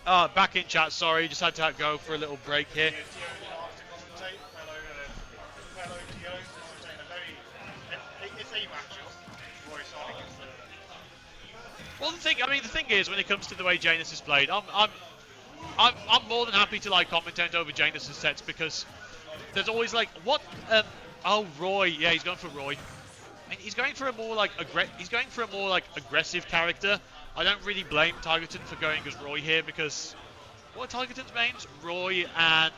Back in chat, sorry, just had to go for a little break here. Well, the thing is, when it comes to the way Janus is played, I'm more than happy to like commentate over Janus's sets because there's always like Roy, yeah, he's going for Roy. And he's going for a more like aggressive character. I don't really blame Tigerton for going as Roy here because what are Tigerton's mains? Roy and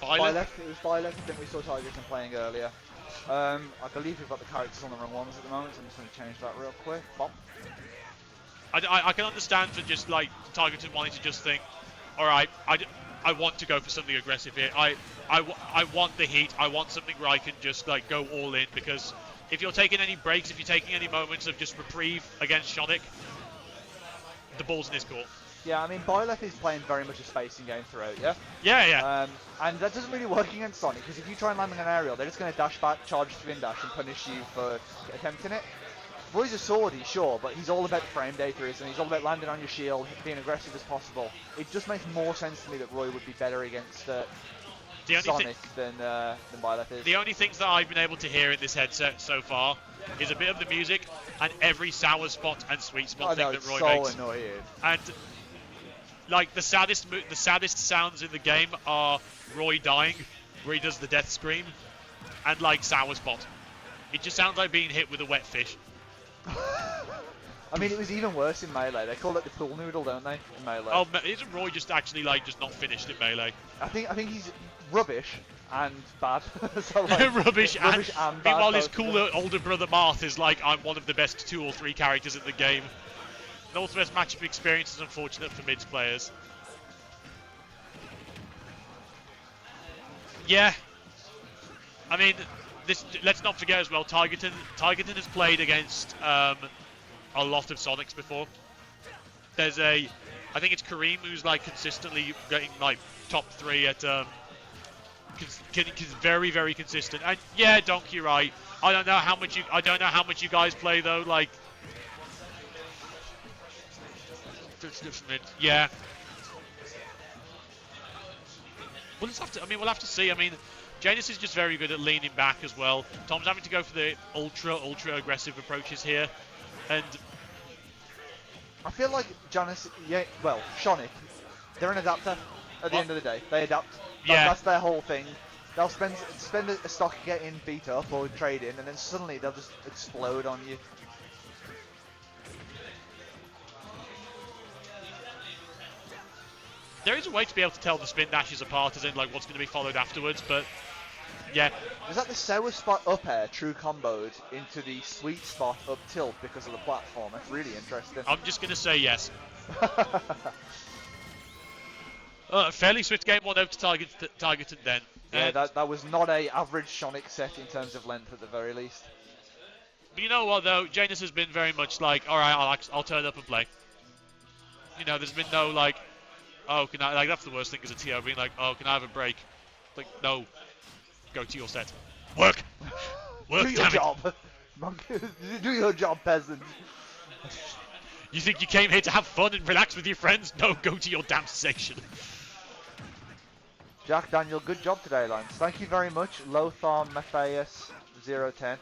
Violet. It was Violet. I think we saw Tigerton playing earlier. I believe we've got the characters on the wrong ones at the moment, so I'm just going to change that real quick. Bop. I can understand for just like Tigerton wanting to just think, all right, I want to go for something aggressive here. I want the heat. I want something where I can just like go all in because if you're taking any breaks, if you're taking any moments of just reprieve against Shonic, the ball's in his court. Yeah, I mean, Byleth is playing very much a spacing game throughout, yeah? Yeah. And that doesn't really work against Sonic, because if you try and land on an aerial, they're just going to dash back, charge spin dash, and punish you for attempting it. Roy's a swordy, sure, but he's all about the frame data, and he's all about landing on your shield, being aggressive as possible. It just makes more sense to me that Roy would be better against Sonic than Byleth is. The only things that I've been able to hear in this headset so far is a bit of the music and every sour spot and sweet spot thing that Roy makes. So annoying. And like the saddest sounds in the game are Roy dying, where he does the death scream, and like sour spot. It just sounds like being hit with a wet fish. I mean, it was even worse in Melee. They call it the pool noodle, don't they? In Melee. Oh, isn't Roy just actually like just not finished in Melee? I think he's rubbish and bad. So, like, rubbish and bad. Meanwhile, his cooler older brother Marth is like, I'm one of the best 2 or 3 characters in the game. Northwest matchup experience is unfortunate for mids players. Yeah. I mean, let's not forget as well, Tigerton has played against a lot of Sonics before. There's I think it's Kareem who's like consistently getting like top 3 at very, very consistent. And yeah, Donkey, right. I don't know how much you guys play though, like yeah. We'll have to see. I mean, Janus is just very good at leaning back as well. Tom's having to go for the ultra aggressive approaches here, and I feel like Shonic, they're an adapter at the end of the day. They adapt. That's their whole thing. They'll spend a stock getting beat up or trade in, and then suddenly they'll just explode on you. There is a way to be able to tell the spin dashes apart, as in like what's going to be followed afterwards, but yeah. Was that the sour spot up air true comboed into the sweet spot up tilt because of the platform? That's really interesting. I'm just going to say yes. Fairly swift game one over to Tigerton then. Yeah, that was not a average Shonic set in terms of length at the very least. But you know what though, Janus has been very much like, alright, I'll turn up and play. You know, there's been no like, oh, can I, like, that's the worst thing as a TO, being like, oh, can I have a break? Like, no. Go to your set. Work! Work, do your job! Do your job, peasant! You think you came here to have fun and relax with your friends? No, go to your damn section. Jack Daniel, good job today, Lance. Thank you very much, Lothar Matthias 010. Do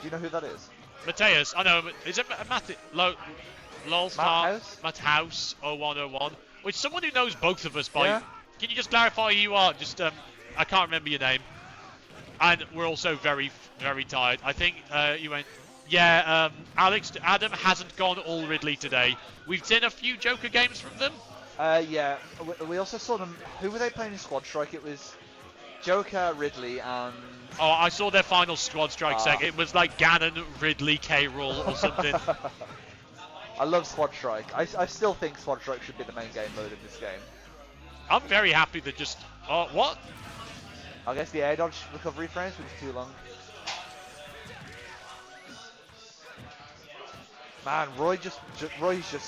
you know who that is? Matthias, I know, is it Matt House 0101? Which someone who knows both of us by. Yeah. Can you just clarify who you are? Just I can't remember your name. And we're also very, very tired. I think you went. Yeah, Adam hasn't gone all Ridley today. We've seen a few Joker games from them. Yeah. We also saw them. Who were they playing in Squad Strike? It was Joker, Ridley, and. Oh, I saw their final Squad Strike set. It was like Ganon, Ridley, K-Rool or something. I love Squad Strike. I still think Squad Strike should be the main game mode of this game. I'm very happy that just... Oh, what? I guess the air dodge recovery frames was too long. Man, Roy's just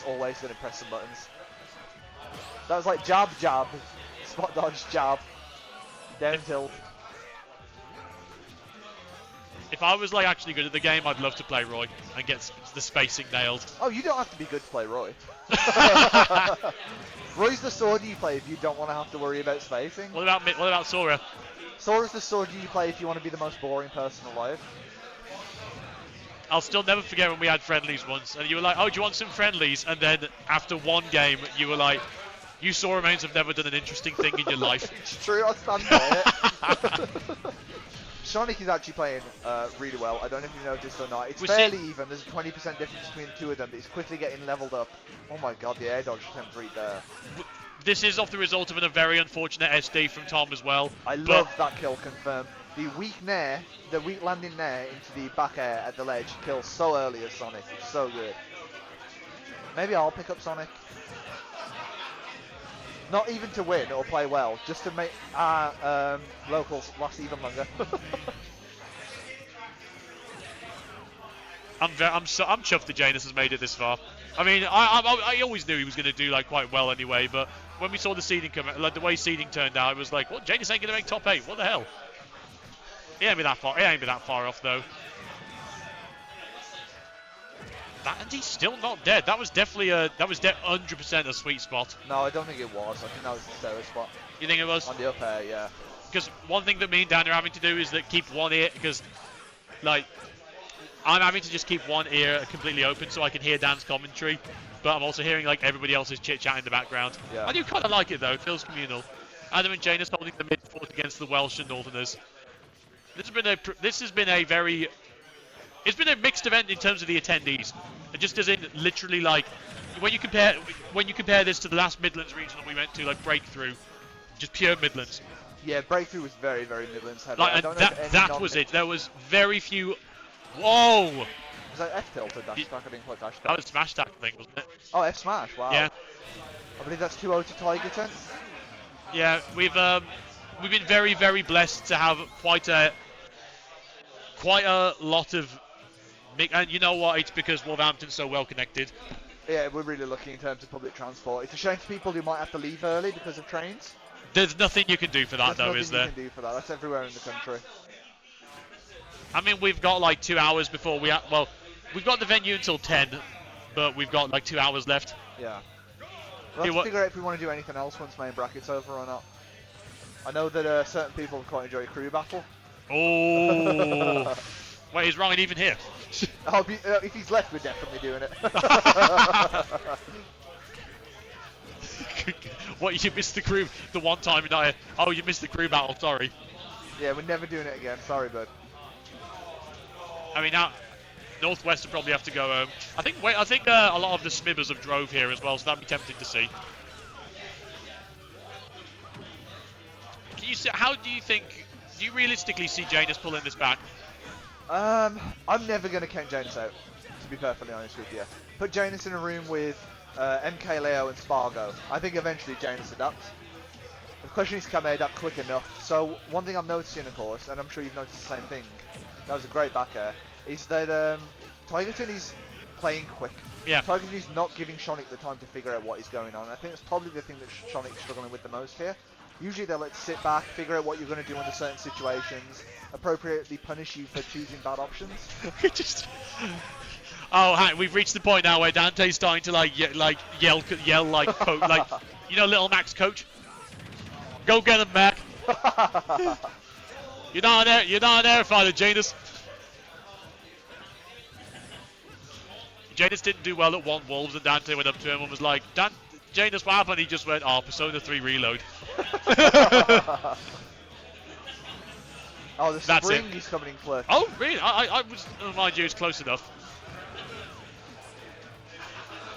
always going to press some buttons. That was like jab, jab, spot dodge, jab, down tilt. If I was like actually good at the game, I'd love to play Roy and get the spacing nailed. Oh, you don't have to be good to play Roy. Roy's the sword you play if you don't want to have to worry about spacing. What about Sora? Sora's the sword you play if you want to be the most boring person alive. I'll still never forget when we had friendlies once, and you were like, "Oh, do you want some friendlies?" And then after one game, you were like, "You Sora mains have never done an interesting thing in your life." It's true, I stand by it. Shonic is actually playing really well. I don't know if you noticed or not. It's fairly even. There's a 20% difference between the two of them, but he's quickly getting leveled up. Oh my god, the air dodge attempt right there. This is off the result of a very unfortunate SD from Tom as well. I love that kill confirmed. The weak landing nair into the back air at the ledge kills so early as Sonic. It's so good. Maybe I'll pick up Sonic. Not even to win or play well, just to make our locals last even longer. I'm chuffed that Janus has made it this far. I mean, I always knew he was going to do like quite well anyway, but when we saw the seeding come, like the way seeding turned out, it was like, what? Janus ain't going to make top 8. What the hell? He ain't be that far. He ain't be that far off though. And he's still not dead. That was definitely 100% a sweet spot. No, I don't think it was. I think that was the Sarah spot. You think it was? On the up air, yeah. Because one thing that me and Dan are having to do is that keep one ear, because like I'm having to just keep one ear completely open so I can hear Dan's commentary, but I'm also hearing like everybody else's chit chat in the background. Yeah. I do kind of like it though. It feels communal. Adam and Janus holding the mid fort against the Welsh and Northerners. This has been a mixed event in terms of the attendees. It just as in literally like when you compare this to the last Midlands regional we went to, like Breakthrough, just pure Midlands. Yeah, Breakthrough was very, very Midlands heavy. Like, that was it. There was very few. Whoa! Was that F tilt or dash attack? I didn't quite dash that was smash attack, I think, wasn't it? Oh, F smash. Wow. Yeah. I believe that's 2-0 to Tigerton. Yeah, we've been very, very blessed to have quite a lot of. And you know what? It's because Wolverhampton's so well connected. Yeah, we're really lucky in terms of public transport. It's a shame for people who might have to leave early because of trains. There's nothing you can do for that, though, is there? There's nothing you can do for that. That's everywhere in the country. I mean, we've got like 2 hours before we've got the venue until 10, but we've got like 2 hours left. Yeah. We'll have to figure out if we want to do anything else once main bracket's over or not. I know that certain people quite enjoy crew battle. Oh. Wait, is Ryan even here? If he's left, we're definitely doing it. What, you missed the crew the one time you missed the crew battle, sorry. Yeah, we're never doing it again, sorry bud. I mean, now Northwest will probably have to go home. I think a lot of the Smibbers have drove here as well, so that'd be tempting to see. Do you realistically see Janus pulling this back? I'm never going to count Janus out, to be perfectly honest with you. Put Janus in a room with MK Leo and Spargo. I think eventually Janus adapts. The question is, can they adapt quick enough? So one thing I'm noticing, of course, and I'm sure you've noticed the same thing, that was a great back air, is that Tigerton is playing quick. Yeah. Tigerton is not giving Shonic the time to figure out what is going on. I think that's probably the thing that Shonic's struggling with the most here. Usually they'll let you sit back, figure out what you're going to do under certain situations, appropriately punish you for choosing bad options. We've reached the point now where Dante's starting to yell like little Max coach. Go get him, Mac. You're not an air fighter, Janus. Janus didn't do well at one Wolves, and Dante went up to him and was like, Janus, what happened? He just went, Persona 3 reload. Oh, the spring is coming in clutch. Oh, really? I was, mind you, it's close enough.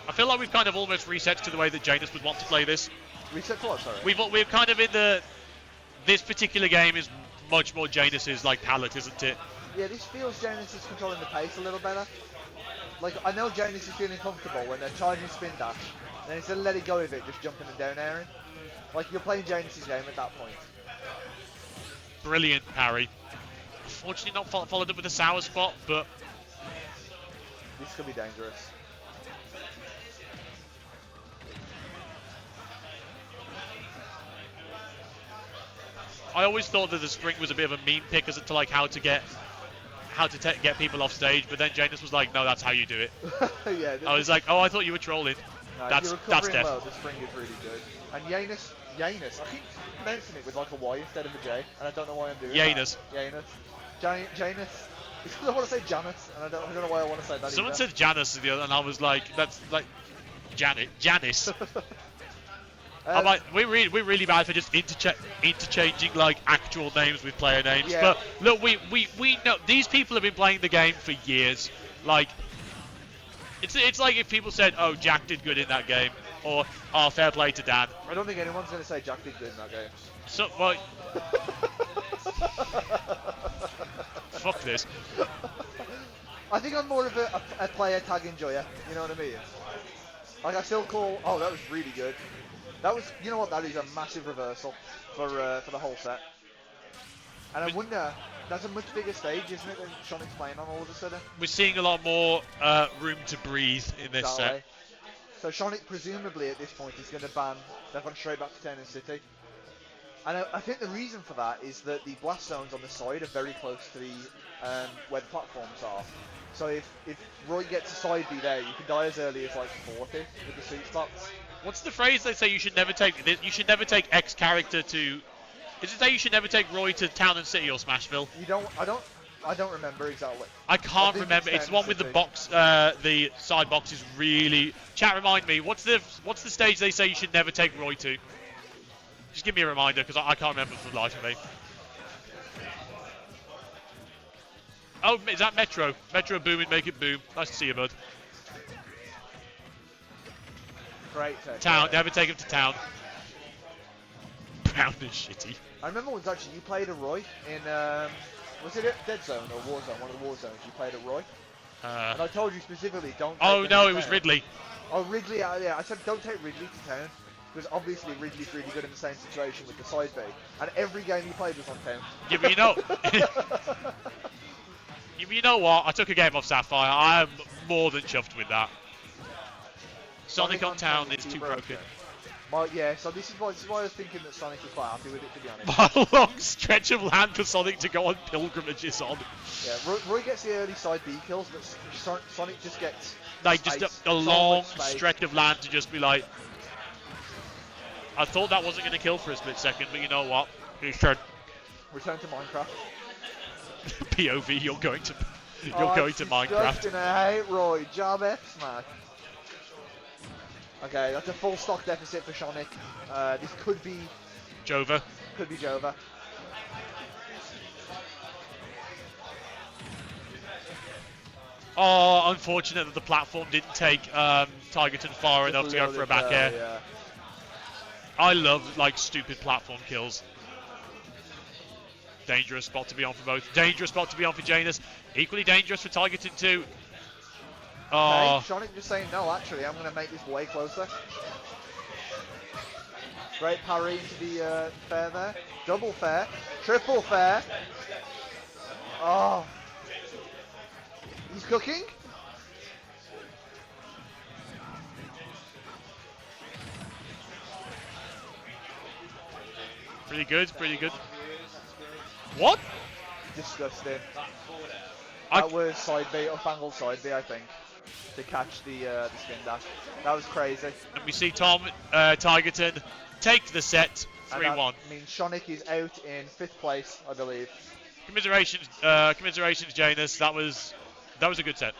I feel like we've kind of almost reset to the way that Janus would want to play this. Reset for what, sorry? We're kind of in this particular game is much more Janus's like palette, isn't it? Yeah, this feels Janus is controlling the pace a little better. Like, I know Janus is feeling comfortable when they're charging spin dash, then instead of letting go of it, just jumping and down airing. Like, you're playing Janus's game at that point. Brilliant parry. Unfortunately not followed up with a sour spot, but... This could be dangerous. I always thought that the spring was a bit of a meme pick as to like how how to get people off stage, but then Janus was like, no, that's how you do it. Yeah. I was like, oh, I thought you were trolling. That's death. Well, the spring is really good. And Janus, I keep pronouncing it with like a Y instead of a J, and I don't know why I'm doing Janus. that. Janus. It's because I want to say Janus, and I don't know why I want to say that. Someone either. said Janus the other, and I was like, that's like Janice. I'm like, we're really bad for just interchanging like actual names with player names. Yeah. But look, we know these people have been playing the game for years. Like, it's like if people said, oh, Jack did good in that game, or oh, fair play to Dan. I don't think anyone's going to say Jack did good in that game. So, well, fuck this. I think I'm more of a player tag enjoyer. You know what I mean? Like I still call. Oh, that was really good. That was. You know what? That is a massive reversal for the whole set. And I wonder. That's a much bigger stage, isn't it, than Shonic's playing on all of a sudden? We're seeing a lot more room to breathe in this set. So Shonic presumably at this point is going to ban. They've gone straight back to Town and City. And I think the reason for that is that the blast zones on the side are very close to the where the platforms are. So if Roy gets a side B there, you can die as early as like 40 with the sweet spots. What's the phrase they say you should never take? You should never take X character to. Is it say you should never take Roy to Town and City or Smashville? I don't remember exactly. I can't remember. It's the one with the box. The side box is really. Chat, remind me. What's the stage they say you should never take Roy to? Just give me a reminder because I can't remember for the life of me. Oh, is that Metro? Metro booming, make it boom. Nice to see you, bud. Great. Town, never take him to Town. Pound is shitty. I remember once actually you played a Roy in was it at Dead Zone or War Zone? One of the War Zones. You played a Roy. And I told you specifically don't. Oh no, it was Ridley. Oh Ridley, yeah. I said don't take Ridley to Town because obviously Ridley's really good in the same situation with the side B, and every game he played was on Town. Yeah, but you know. You know what? I took a game off Sapphire. I am more than chuffed with that. Sonic on Town is too broken. Well, yeah, so this is why I was thinking that Sonic was quite happy with it, to be honest. A long stretch of land for Sonic to go on pilgrimages on. Yeah, Roy gets the early side B kills, but Sonic just gets like space. Just a long stretch of land to just be like. I thought that wasn't going to kill for a split second, but you know what? It's turned. Return to Minecraft. POV, you're going to Minecraft. I hate Roy. Job F smash. Okay, that's a full stock deficit for Shonic. This could be Jova. Could be Jova. Oh, unfortunate that the platform didn't take Tigerton far enough to go for a back air. Yeah. I love like stupid platform kills. Dangerous spot to be on for both. Dangerous spot to be on for Janus. Equally dangerous for Tigerton too. Oh. Okay, Shonic just saying, no, actually, I'm going to make this way closer. Great parry into the fair there. Double fair. Triple fair. Oh. He's cooking. Pretty good, pretty good. What? Disgusting. That was side B, up-angled side B, I think, to catch the spin dash. That was crazy. And we see Tom Tigerton take the set 3-1. I mean, Shonic is out in 5th place, I believe. Commiserations, Janus. That was a good set.